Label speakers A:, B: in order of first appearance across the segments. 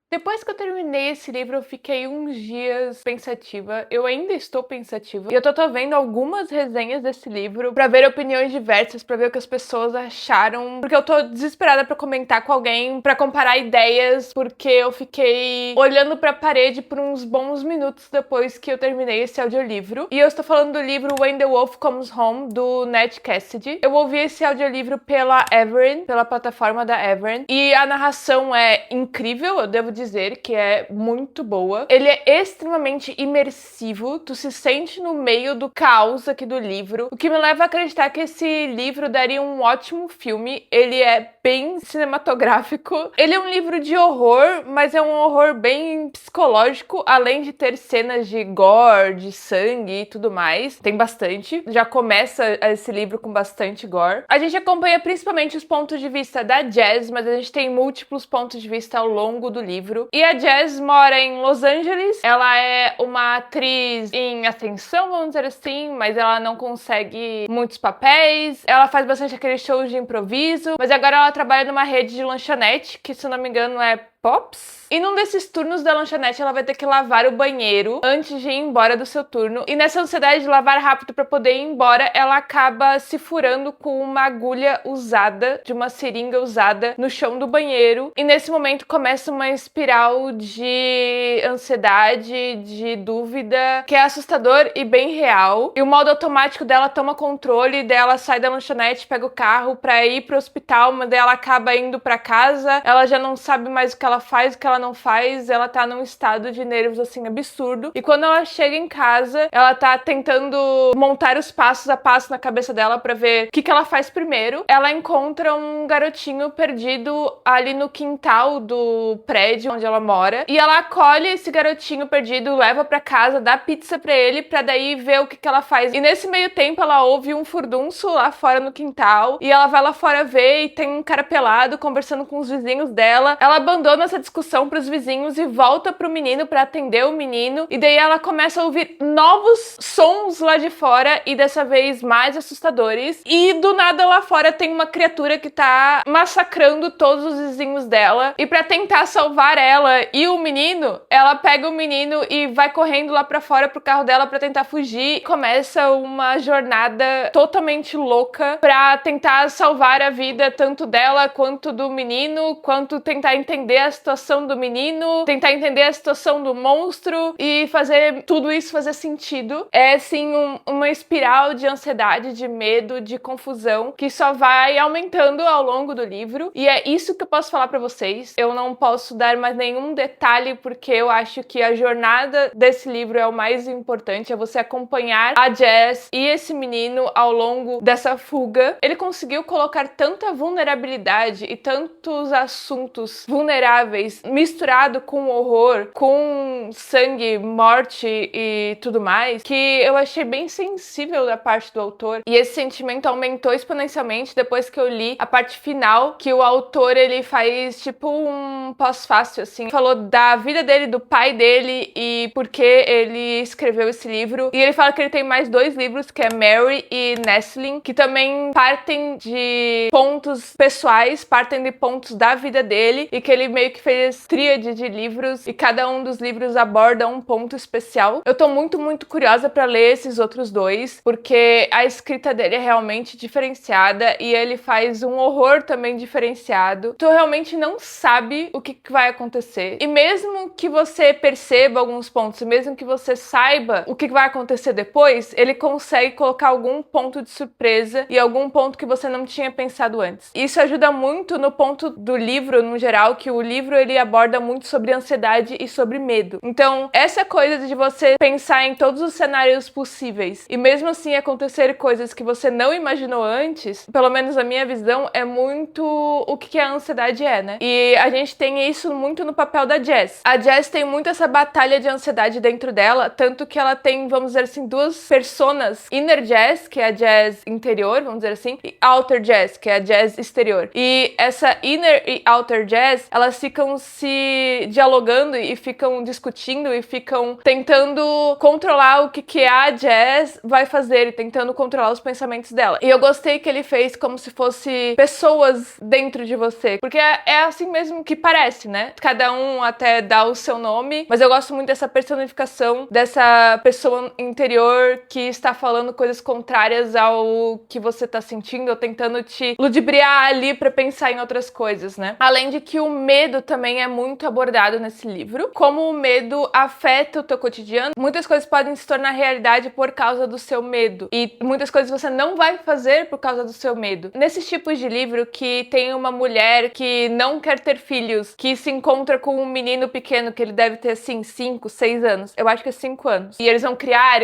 A: Depois que eu terminei esse livro, eu fiquei uns dias pensativa. Eu ainda estou pensativa. E eu tô vendo algumas resenhas desse livro pra ver opiniões diversas, pra ver o que as pessoas acharam. Porque eu tô desesperada pra comentar com alguém, pra comparar ideias, porque eu fiquei olhando pra parede por uns bons minutos depois que eu terminei esse audiolivro. E eu estou falando do livro When the Wolf Comes Home, do Ned Cassidy. Eu ouvi esse audiolivro pela Everen, pela plataforma da Everen. E a narração é incrível, eu devo dizer que é muito boa. Ele é extremamente imersivo, tu se sente no meio do caos aqui do livro, o que me leva a acreditar que esse livro daria um ótimo filme. Ele é bem cinematográfico. Ele é um livro de horror, mas é um horror bem psicológico, além de ter cenas de gore, de sangue e tudo mais. Tem bastante. Já começa esse livro com bastante gore. A gente acompanha principalmente os pontos de vista da Jazz, mas a gente tem múltiplos pontos de vista ao longo do livro. E a Jazz mora em Los Angeles. Ela é uma atriz em ascensão, vamos dizer assim, mas ela não consegue muitos papéis. Ela faz bastante aqueles shows de improviso, mas agora ela trabalha numa rede de lanchonete, que se eu não me engano é Pops. E num desses turnos da lanchonete ela vai ter que lavar o banheiro antes de ir embora do seu turno. E nessa ansiedade de lavar rápido para poder ir embora, ela acaba se furando com uma agulha usada, de uma seringa usada no chão do banheiro. E nesse momento começa uma espiral de ansiedade, de dúvida, que é assustador e bem real. E o modo automático dela toma controle, dela sai da lanchonete, pega o carro pra ir pro hospital, mas daí ela acaba indo pra casa. Ela já não sabe mais o que ela faz, o que ela não faz, ela tá num estado de nervos assim absurdo. E quando ela chega em casa, ela tá tentando montar os passos a passo na cabeça dela pra ver o que ela faz primeiro. Ela encontra um garotinho perdido ali no quintal do prédio onde ela mora, e ela acolhe esse garotinho perdido, leva pra casa, dá pizza pra ele, pra daí ver o que ela faz. E nesse meio tempo ela ouve um furdunço lá fora no quintal, e ela vai lá fora ver e tem um cara pelado conversando com os vizinhos dela. Ela abandona essa discussão pros vizinhos e volta pro menino pra atender o menino, e daí ela começa a ouvir novos sons lá de fora, e dessa vez mais assustadores, e do nada lá fora tem uma criatura que tá massacrando todos os vizinhos dela, e pra tentar salvar ela e o menino, ela pega o menino e vai correndo lá pra fora pro carro dela pra tentar fugir. Começa uma jornada totalmente louca pra tentar salvar a vida tanto dela quanto do menino, quanto tentar entender a situação do menino, tentar entender a situação do monstro e fazer tudo isso fazer sentido. É assim uma espiral de ansiedade, de medo, de confusão que só vai aumentando ao longo do livro, e é isso que eu posso falar pra vocês. Eu não posso dar mais nenhum detalhe porque eu acho que a jornada desse livro é o mais importante, é você acompanhar a Jazz e esse menino ao longo dessa fuga. Ele conseguiu colocar tanta vulnerabilidade e tantos assuntos vulneráveis misturado com horror, com sangue, morte e tudo mais, que eu achei bem sensível da parte do autor, e esse sentimento aumentou exponencialmente depois que eu li a parte final, que o autor ele faz tipo um pós-fácil assim, falou da vida dele, do pai dele e por que ele escreveu esse livro. E ele fala que ele tem mais 2 livros, que é Mary e Nestling, que também partem de pontos pessoais, partem de pontos da vida dele, e que ele meio que fez tríade de livros, e cada um dos livros aborda um ponto especial. Eu tô muito curiosa pra ler esses outros 2, porque a escrita dele é realmente diferenciada, e ele faz um horror também diferenciado. Tu realmente não sabe o que vai acontecer. E mesmo que você perceba alguns pontos, mesmo que você saiba o que vai acontecer depois, ele consegue colocar algum ponto de surpresa e algum ponto que você não tinha pensado antes. Isso ajuda muito no ponto do livro, no geral, que o livro ele aborda muito sobre ansiedade e sobre medo. Então, essa coisa de você pensar em todos os cenários possíveis e mesmo assim acontecer coisas que você não imaginou antes, pelo menos a minha visão, é muito o que a ansiedade é, né? E a gente tem isso muito no papel da Jazz. A Jazz tem muito essa batalha de ansiedade dentro dela, tanto que ela tem, vamos dizer assim, 2 personas. Inner Jazz, que é a Jazz interior, vamos dizer assim, e Outer Jazz, que é a Jazz exterior. E essa Inner e Outer Jazz, elas ficam se dialogando e ficam discutindo e ficam tentando controlar o que a Jazz vai fazer e tentando controlar os pensamentos dela. E eu gostei que ele fez como se fosse pessoas dentro de você, porque é assim mesmo que parece, né? Cada um até dá o seu nome, mas eu gosto muito dessa personificação dessa pessoa interior que está falando coisas contrárias ao que você tá sentindo, ou tentando te ludibriar ali pra pensar em outras coisas, né? Além de que o medo também é muito abordado nesse livro, como o medo afeta o teu cotidiano. Muitas coisas podem se tornar realidade por causa do seu medo, e muitas coisas você não vai fazer por causa do seu medo. Nesses tipos de livro que tem uma mulher que não quer ter filhos, que se encontra com um menino pequeno, que ele deve ter assim 5, 6 anos, eu acho que é 5 anos, e eles vão criar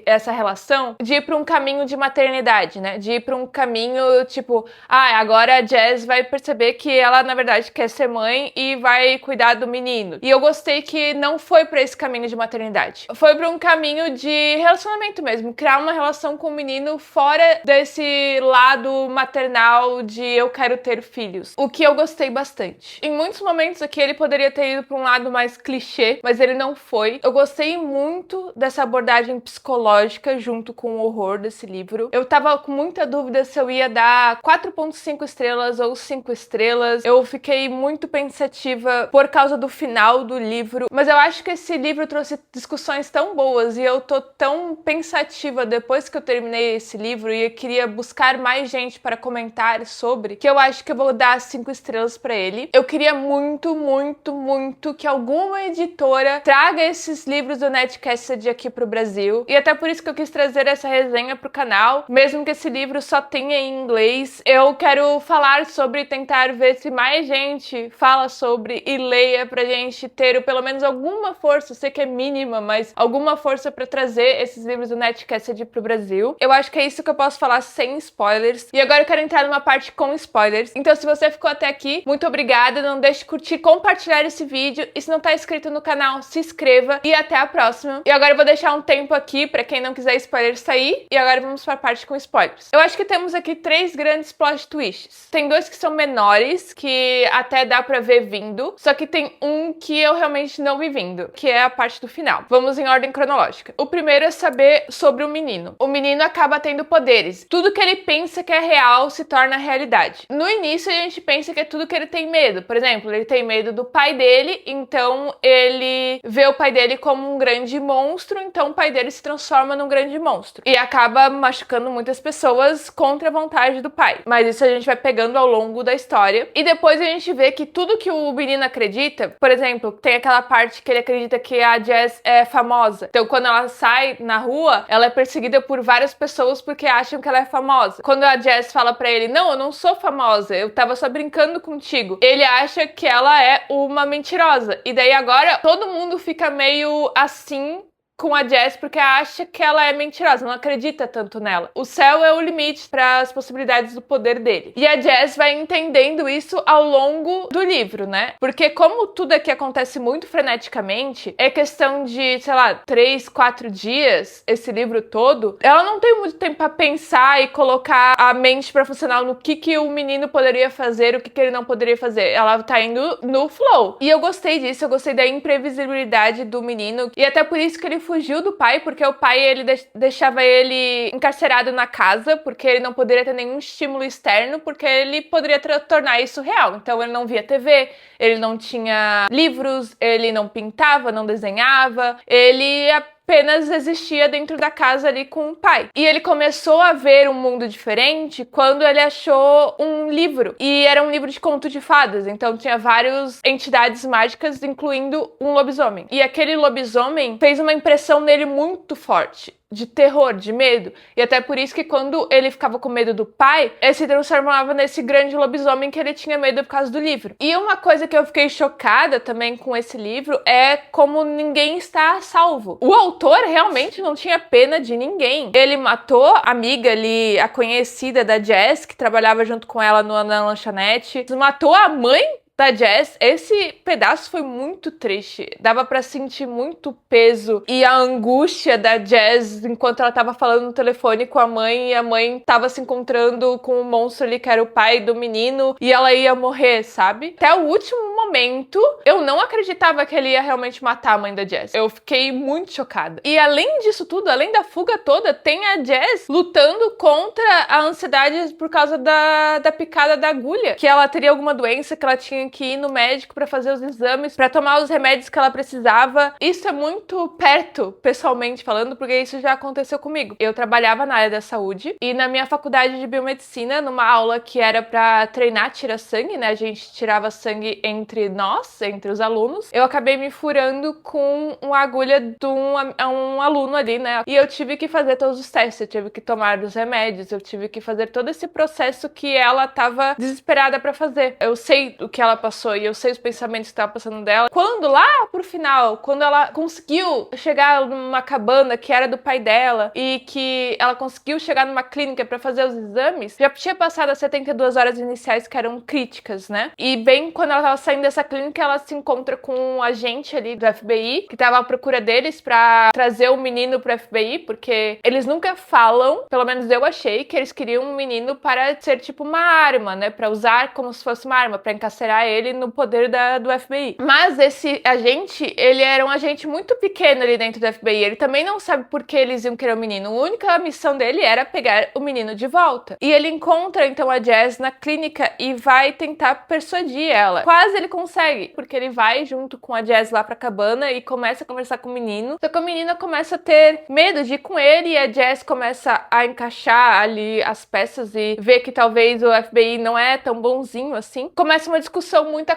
A: essa relação de ir pra um caminho de maternidade, né? De ir pra um caminho tipo, agora a Jazz vai perceber que ela na verdade quer ser mãe e vai cuidar do menino. E eu gostei que não foi pra esse caminho de maternidade, foi pra um caminho de relacionamento mesmo, criar uma relação com o menino fora desse lado maternal de eu quero ter filhos, o que eu gostei bastante. Em muitos momentos aqui ele poderia ter ido pra um lado mais clichê, mas ele não foi. Eu gostei muito dessa abordagem psicológica junto com o horror desse livro. Eu tava com muita dúvida se eu ia dar 4.5 estrelas ou 5 estrelas. Eu fiquei muito pensativa por causa do final do livro, mas eu acho que esse livro trouxe discussões tão boas e eu tô tão pensativa depois que eu terminei esse livro e eu queria buscar mais gente para comentar sobre, que eu acho que eu vou dar 5 estrelas pra ele. Eu queria muito, muito, muito que alguma editora traga esses livros do Ned Cassidy aqui pro Brasil, e até por isso que eu quis trazer essa resenha pro canal, mesmo que esse livro só tenha em inglês. Eu quero falar sobre e tentar ver se mais gente fala sobre e leia pra gente ter pelo menos alguma força, eu sei que é mínima, mas alguma força pra trazer esses livros do Ned Cassidy pro Brasil. Eu acho que é isso que eu posso falar sem spoilers, e agora eu quero entrar numa parte com spoilers. Então se você ficou até aqui, muito obrigada, não deixe de curtir, compartilhar esse vídeo, e se não tá inscrito no canal, se inscreva, e até a próxima. E agora eu vou deixar um tempo aqui pra quem não quiser spoiler sair, e agora vamos pra parte com spoilers. Eu acho que temos aqui 3 grandes plot twists. Tem 2 que são menores, que até dá pra ver vindo, só que tem um que eu realmente não vi vindo, que é a parte do final. Vamos em ordem cronológica. O primeiro é saber sobre o menino. O menino acaba tendo poderes. Tudo que ele pensa que é real se torna realidade. No início a gente pensa que é tudo que ele tem medo. Por exemplo, ele tem medo do pai dele, então ele vê o pai dele como um grande monstro, então o pai dele se transforma num grande monstro. E acaba machucando muitas pessoas contra a vontade do pai. Mas isso a gente vai pegando ao longo da história. E depois a gente vê que tudo que o menino acredita, por exemplo, tem aquela parte que ele acredita que a Jazz é famosa. Então quando ela sai na rua, ela é perseguida por várias pessoas porque acham que ela é famosa. Quando a Jazz fala pra ele, não, eu não sou famosa, eu tava só brincando contigo, ele acha que ela é uma mentirosa. E daí agora todo mundo fica meio assim com a Jazz porque acha que ela é mentirosa, não acredita tanto nela. O céu é o limite para as possibilidades do poder dele. E a Jazz vai entendendo isso ao longo do livro, né? Porque como tudo aqui acontece muito freneticamente, é questão de, sei lá, 3, 4 dias, esse livro todo, ela não tem muito tempo para pensar e colocar a mente para funcionar no que o menino poderia fazer, o que ele não poderia fazer. Ela tá indo no flow. E eu gostei disso, eu gostei da imprevisibilidade do menino, e até por isso que ele fugiu do pai, porque o pai ele deixava ele encarcerado na casa, porque ele não poderia ter nenhum estímulo externo, porque ele poderia tornar isso real. Então ele não via TV, ele não tinha livros, ele não pintava, não desenhava, ele apenas existia dentro da casa ali com o pai. E ele começou a ver um mundo diferente quando ele achou um livro. E era um livro de conto de fadas, então tinha várias entidades mágicas, incluindo um lobisomem. E aquele lobisomem fez uma impressão nele muito forte, de terror, de medo. E até por isso que quando ele ficava com medo do pai, ele se transformava nesse grande lobisomem que ele tinha medo por causa do livro. E uma coisa que eu fiquei chocada também com esse livro é como ninguém está a salvo. O autor realmente não tinha pena de ninguém. Ele matou a amiga ali, a conhecida da Jazz, que trabalhava junto com ela na lanchonete. Matou a mãe da Jazz. Esse pedaço foi muito triste, dava pra sentir muito peso e a angústia da Jazz enquanto ela tava falando no telefone com a mãe, e a mãe tava se encontrando com o monstro ali que era o pai do menino e ela ia morrer, sabe? Até o último momento momento, eu não acreditava que ele ia realmente matar a mãe da Jazz. Eu fiquei muito chocada. E além disso tudo, além da fuga toda, tem a Jazz lutando contra a ansiedade por causa da picada da agulha. Que ela teria alguma doença, que ela tinha que ir no médico pra fazer os exames, pra tomar os remédios que ela precisava. Isso é muito perto, pessoalmente falando, porque isso já aconteceu comigo. Eu trabalhava na área da saúde e na minha faculdade de biomedicina, numa aula que era pra treinar tirar sangue, né? A gente tirava sangue entre nós, entre os alunos. Eu acabei me furando com uma agulha de um aluno ali, né? E eu tive que fazer todos os testes, eu tive que tomar os remédios, eu tive que fazer todo esse processo que ela tava desesperada pra fazer. Eu sei o que ela passou e eu sei os pensamentos que estavam passando dela. Quando lá pro final, quando ela conseguiu chegar numa cabana que era do pai dela e que ela conseguiu chegar numa clínica pra fazer os exames, já tinha passado as 72 horas iniciais que eram críticas, né? E bem quando ela tava saindo dessa clínica, ela se encontra com um agente ali do FBI que tava à procura deles pra trazer o menino pro FBI, porque eles nunca falam, pelo menos eu achei, que eles queriam um menino para ser tipo uma arma, né? Pra usar como se fosse uma arma, pra encarcerar ele no poder do FBI. Mas esse agente, ele era um agente muito pequeno ali dentro do FBI. Ele também não sabe por que eles iam querer o menino. A única missão dele era pegar o menino de volta. E ele encontra então a Jazz na clínica e vai tentar persuadir ela. Quase ele consegue, porque ele vai junto com a Jazz lá pra cabana e começa a conversar com o menino. Só que a menina começa a ter medo de ir com ele e a Jazz começa a encaixar ali as peças e ver que talvez o FBI não é tão bonzinho assim. Começa uma discussão muito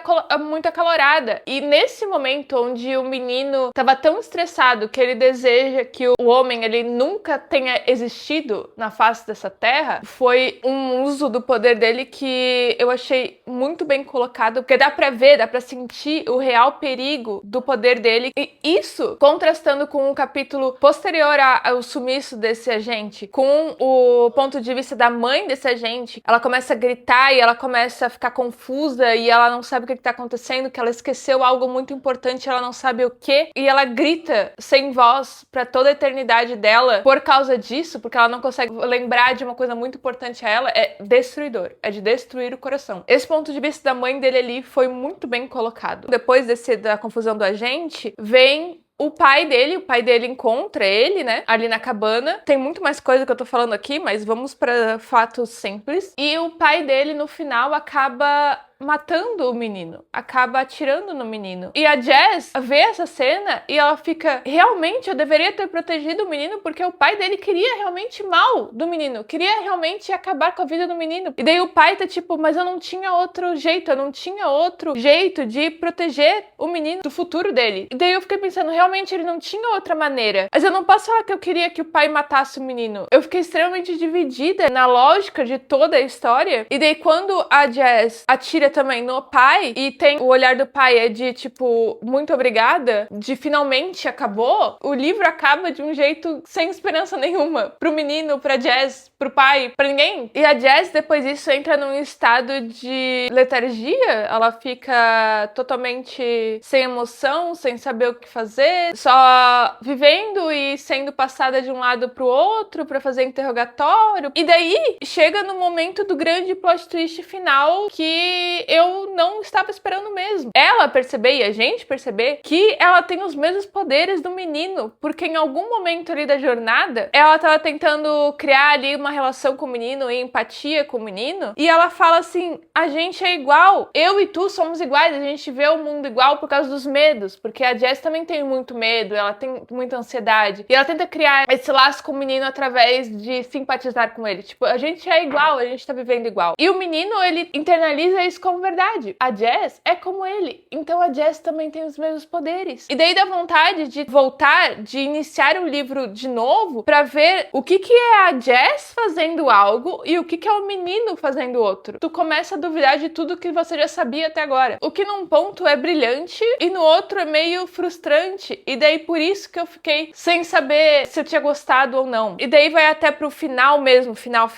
A: acalorada. E nesse momento onde o menino tava tão estressado que ele deseja que o homem ele nunca tenha existido na face dessa terra, foi um uso do poder dele que eu achei muito bem colocado, porque dá pra ver, dá pra sentir o real perigo do poder dele. E isso contrastando com um capítulo posterior ao sumiço desse agente, com o ponto de vista da mãe desse agente. Ela começa a gritar e ela começa a ficar confusa e ela não sabe o que tá acontecendo, que ela esqueceu algo muito importante, ela não sabe o que, e ela grita sem voz pra toda a eternidade dela por causa disso, porque ela não consegue lembrar de uma coisa muito importante a ela. É destruidor, é de destruir o coração. Esse ponto de vista da mãe dele ali foi muito bem colocado. Depois da confusão do agente, vem o pai dele encontra ele, né, ali na cabana. Tem muito mais coisa que eu tô falando aqui, mas vamos para fatos simples. E o pai dele, no final, acaba matando o menino, acaba atirando no menino. E a Jazz vê essa cena e ela fica, realmente eu deveria ter protegido o menino porque o pai dele queria realmente mal do menino, queria realmente acabar com a vida do menino. E daí o pai tá tipo, mas eu não tinha outro jeito, eu não tinha outro jeito de proteger o menino do futuro dele. E daí eu fiquei pensando, realmente ele não tinha outra maneira. Mas eu não posso falar que eu queria que o pai matasse o menino. Eu fiquei extremamente dividida na lógica de toda a história. E daí quando a Jazz atira também no pai e tem o olhar do pai é de tipo, muito obrigada, de finalmente acabou, o livro acaba de um jeito sem esperança nenhuma pro menino, pra Jazz, pro pai, pra ninguém. E a Jazz depois disso entra num estado de letargia, ela fica totalmente sem emoção, sem saber o que fazer, só vivendo e sendo passada de um lado pro outro pra fazer interrogatório. E daí chega no momento do grande plot twist final que eu não estava esperando mesmo. Ela perceber e a gente perceber que ela tem os mesmos poderes do menino, porque em algum momento ali da jornada, ela estava tentando criar ali uma relação com o menino e empatia com o menino, e ela fala assim, a gente é igual, eu e tu somos iguais, a gente vê o mundo igual por causa dos medos, porque a Jess também tem muito medo, ela tem muita ansiedade, e ela tenta criar esse laço com o menino através de simpatizar com ele, tipo, a gente é igual, a gente tá vivendo igual. E o menino, ele internaliza isso como verdade. A Jess é como ele, então a Jess também tem os mesmos poderes. E daí dá vontade de voltar, de iniciar o livro de novo, pra ver o que é a Jess fazendo algo e o que é o menino fazendo outro. Tu começa a duvidar de tudo que você já sabia até agora. O que num ponto é brilhante e no outro é meio frustrante. E daí por isso que eu fiquei sem saber se eu tinha gostado ou não. E daí vai até pro final mesmo, final,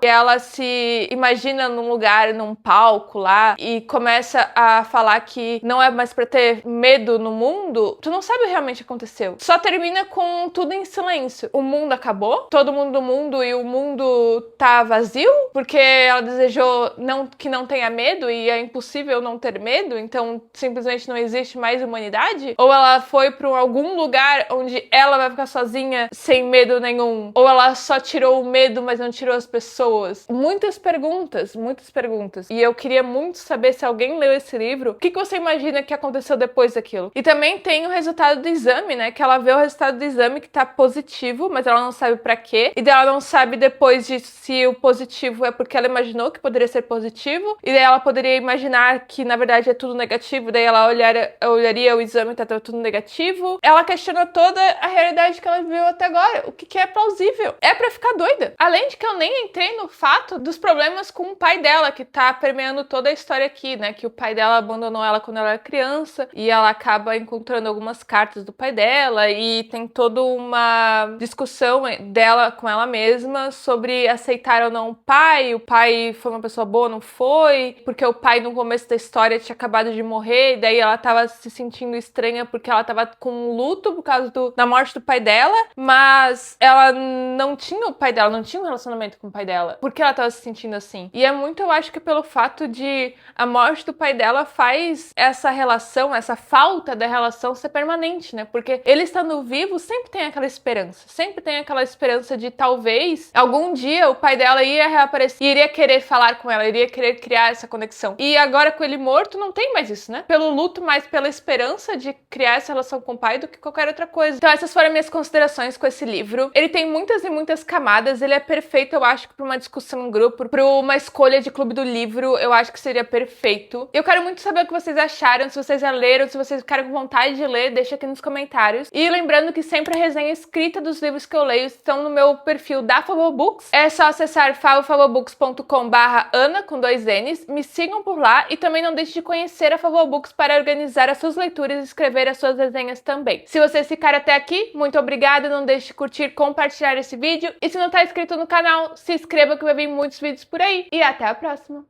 A: e ela se imagina num lugar, num palco lá, lá e começa a falar que não é mais pra ter medo no mundo, tu não sabe o que realmente aconteceu. Só termina com tudo em silêncio. O mundo acabou, todo mundo do mundo e o mundo tá vazio, porque ela desejou que não tenha medo e é impossível não ter medo, então simplesmente não existe mais humanidade? Ou ela foi pra algum lugar onde ela vai ficar sozinha sem medo nenhum? Ou ela só tirou o medo, mas não tirou as pessoas? Muitas perguntas, muitas perguntas. E eu queria muito saber, se alguém leu esse livro, o que você imagina que aconteceu depois daquilo? E também tem o resultado do exame, né? Que ela vê o resultado do exame que tá positivo, mas ela não sabe pra quê. E daí ela não sabe depois de se o positivo é porque ela imaginou que poderia ser positivo. E daí ela poderia imaginar que na verdade é tudo negativo. Daí ela olharia o exame e tá tudo negativo. Ela questiona toda a realidade que ela viu até agora. O que é plausível. É pra ficar doida. Além de que eu nem entrei no fato dos problemas com o pai dela, que tá permeando toda a história aqui, né? Que o pai dela abandonou ela quando ela era criança e ela acaba encontrando algumas cartas do pai dela e tem toda uma discussão dela com ela mesma sobre aceitar ou não o pai foi uma pessoa boa, não foi, porque o pai no começo da história tinha acabado de morrer e daí ela tava se sentindo estranha porque ela tava com luto por causa da morte do pai dela, mas ela não tinha o pai dela, não tinha um relacionamento com o pai dela, porque ela tava se sentindo assim. E é muito, eu acho que pelo fato de a morte do pai dela faz essa relação, essa falta da relação ser permanente, né? Porque ele estando vivo sempre tem aquela esperança de talvez algum dia o pai dela ia reaparecer, iria querer falar com ela, iria querer criar essa conexão. E agora com ele morto não tem mais isso, né? Pelo luto, mais pela esperança de criar essa relação com o pai do que qualquer outra coisa. Então essas foram minhas considerações com esse livro. Ele tem muitas e muitas camadas, ele é perfeito, eu acho, para uma discussão em grupo, para uma escolha de clube do livro, eu acho que seria perfeito. Eu quero muito saber o que vocês acharam, se vocês já leram, se vocês ficaram com vontade de ler, deixa aqui nos comentários. E lembrando que sempre a resenha escrita dos livros que eu leio estão no meu perfil da Favobooks. É só acessar favobooks.com/ana com 2 N's. Me sigam por lá e também não deixe de conhecer a Favobooks para organizar as suas leituras e escrever as suas resenhas também. Se vocês ficaram até aqui, muito obrigada, não deixe de curtir, compartilhar esse vídeo e se não está inscrito no canal, se inscreva que vai vir muitos vídeos por aí. E até a próxima!